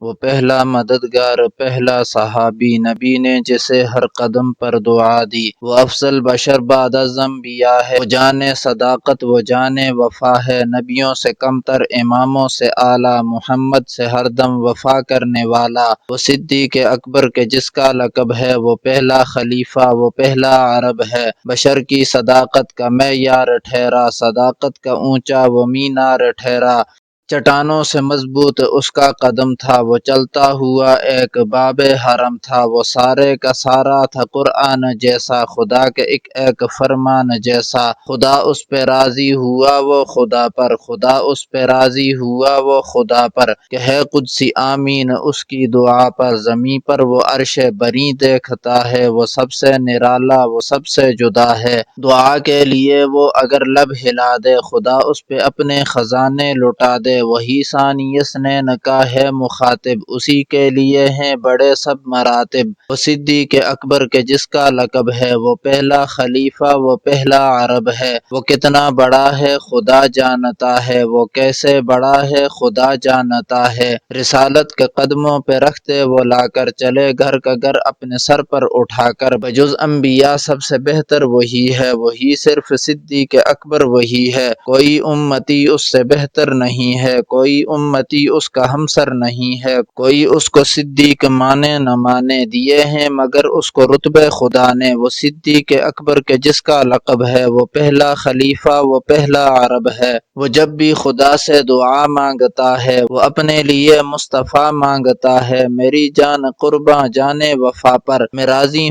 وہ پہلا مددگار، پہلا صحابی، نبی نے جسے ہر قدم پر دعا دی۔ وہ افضل بشر بعد از انبیاء ہے، وہ جانے صداقت، وہ جانے وفا ہے، نبیوں سے کم تر، اماموں سے اعلیٰ، محمد سے ہر دم وفا کرنے والا۔ وہ صدیق اکبر کے جس کا لقب ہے، وہ پہلا خلیفہ، وہ پہلا عرب ہے۔ بشر کی صداقت کا معیار ٹھہرا، صداقت کا اونچا وہ مینار ٹھہرا۔ چٹانوں سے مضبوط اس کا قدم تھا، وہ چلتا ہوا ایک باب حرم تھا، وہ سارے کا سارا تھا قرآن جیسا، خدا کے ایک فرمان جیسا۔ خدا اس پہ راضی ہوا وہ خدا پر، خدا اس پہ راضی ہوا وہ خدا پر، کہ ہے قدسی آمین اس کی دعا پر۔ زمیں پر وہ عرش بری دیکھتا ہے، وہ سب سے نرالا، وہ سب سے جدا ہے۔ دعا کے لیے وہ اگر لب ہلا دے، خدا اس پہ اپنے خزانے لٹا دے۔ وہی ثانی اثنین کا ہے مخاطب، اسی کے لیے ہیں بڑے سب مراتب۔ وہ صدیق اکبر کے جس کا لقب ہے، وہ پہلا خلیفہ، وہ پہلا عرب ہے۔ وہ کتنا بڑا ہے خدا جانتا ہے، وہ کیسے بڑا ہے خدا جانتا ہے۔ رسالت کے قدموں پہ رکھتے وہ لا کر، چلے گھر کا گھر اپنے سر پر اٹھا کر۔ بجز انبیاء سب سے بہتر وہی ہے، وہی صرف صدیق اکبر وہی ہے۔ کوئی امتی اس سے بہتر نہیں ہے، کوئی امتی اس کا ہمسر نہیں ہے۔ کوئی اس کو صدیق مانے نہ مانے، دیے ہیں مگر اس کو رتبے خدا نے۔ وہ صدیق اکبر کے جس کا لقب ہے، وہ پہلا خلیفہ، وہ پہلا عرب ہے۔ وہ جب بھی خدا سے دعا مانگتا ہے، وہ اپنے لیے مصطفیٰ مانگتا ہے۔ میری جان قرباں جانے وفا پر، میں راضی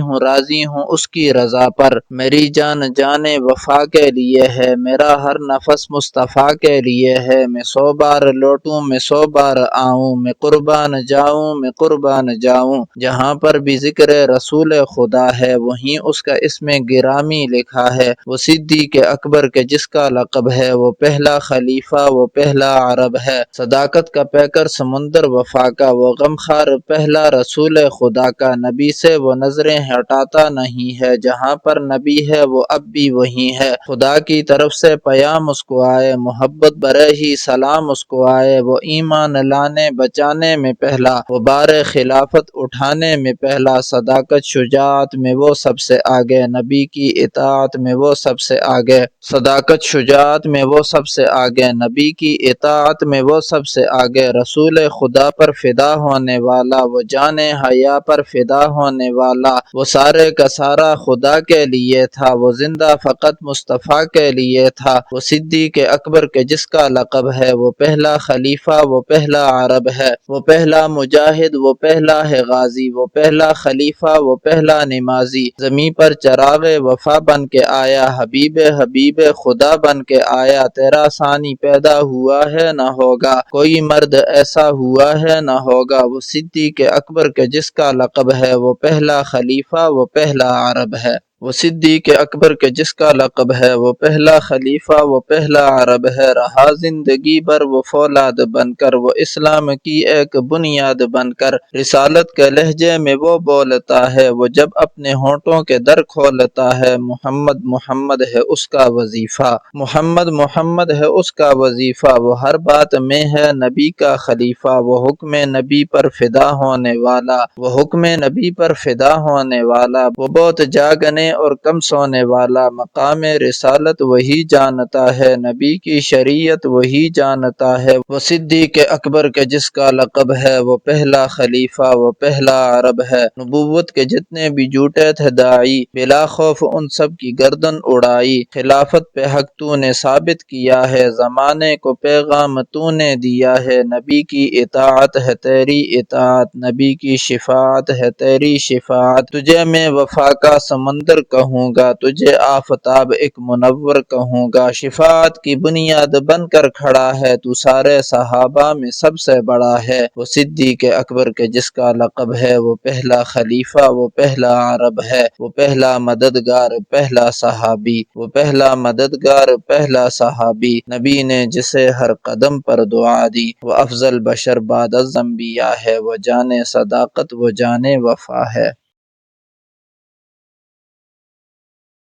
ہوں اس کی رضا پر۔ میری جان جانے وفا کے لیے ہے، میرا ہر نفس مصطفیٰ کے لیے ہے۔ میں 100 بار لوٹوں، میں 100 بار آؤں، میں قربان جاؤں، میں قربان جاؤں۔ جہاں پر بھی ذکر رسول خدا ہے، وہیں اس کا اسم گرامی لکھا ہے۔ وہ صدیق اکبر کے جس کا لقب ہے، وہ پہلا خلیفہ، وہ پہلا عرب ہے۔ صداقت کا پیکر سمندر وفا کا، وہ غمخوار پہلا رسول خدا کا۔ نبی سے وہ نظریں ہٹاتا نہیں ہے، جہاں پر نبی ہے وہ اب بھی وہی ہے۔ خدا کی طرف سے پیام اس کو آئے، محبت برے ہی سلام اس کو آئے۔ وہ ایمان لانے بچانے میں پہلا، وہ بار خلافت اٹھانے میں پہلا۔ صداقت شجاعت میں وہ سب سے آگے، نبی کی اطاعت میں وہ سب سے آگے۔ صداقت شجاعت میں وہ سب سے آگے، نبی کی اطاعت میں وہ سب سے آگے۔ رسول خدا پر فدا ہونے والا، وہ جان حیا پر فدا ہونے والا۔ وہ سارے کا سارا خدا کے لیے تھا، وہ زندہ فقط مصطفیٰ کے لیے تھا۔ وہ صدیق اکبر کے جس کا لقب ہے، وہ پہلا خلیفہ، وہ پہلا عرب ہے۔ وہ پہلا مجاہد، وہ پہلا ہے غازی، وہ پہلا خلیفہ، وہ پہلا نمازی۔ زمیں پر چراغ وفا بن کے آیا، حبیب خدا بن کے آیا۔ تیرا ثانی پیدا ہوا ہے نہ ہوگا، کوئی مرد ایسا ہوا ہے نہ ہوگا۔ وہ صدیق اکبر کے جس کا لقب ہے، وہ پہلا خلیفہ، وہ پہلا عرب ہے۔ وہ صدیق اکبر کے جس کا لقب ہے، وہ پہلا خلیفہ، وہ پہلا عرب ہے۔ رہا زندگی بھر وہ فولاد بن کر، وہ اسلام کی ایک بنیاد بن کر۔ رسالت کے لہجے میں وہ بولتا ہے، وہ جب اپنے ہونٹوں کے در کھولتا ہے۔ محمد محمد ہے اس کا وظیفہ، محمد محمد ہے اس کا وظیفہ۔ وہ ہر بات میں ہے نبی کا خلیفہ، وہ حکم نبی پر فدا ہونے والا، وہ حکم نبی پر فدا ہونے والا۔ وہ بہت جاگنے اور کم سونے والا، مقام رسالت وہی جانتا ہے، نبی کی شریعت وہی جانتا ہے۔ وہ صدیق اکبر کے جس کا لقب ہے، وہ پہلا خلیفہ، وہ پہلا عرب ہے۔ نبوت کے جتنے بھی جھوٹے تھے داعی، بلا خوف ان سب کی گردن اڑائی۔ خلافت پہ حق تو نے ثابت کیا ہے، زمانے کو پیغام تو نے دیا ہے۔ نبی کی اطاعت ہے تیری اطاعت، نبی کی شفاعت ہے تیری شفاعت۔ تجھے میں وفا کا سمندر کہوں گا، تجھے آفتاب ایک منور کہوں گا۔ شفاعت کی بنیاد بن کر کھڑا ہے، تو سارے صحابہ میں سب سے بڑا ہے۔ وہ صدیق اکبر کے جس کا لقب ہے، وہ پہلا خلیفہ، وہ پہلا عرب ہے۔ وہ پہلا مددگار، پہلا صحابی، وہ پہلا مددگار، پہلا صحابی، نبی نے جسے ہر قدم پر دعا دی۔ وہ افضل بشر بعد از انبیاء ہے، وہ جانے صداقت، وہ جانے وفا ہے۔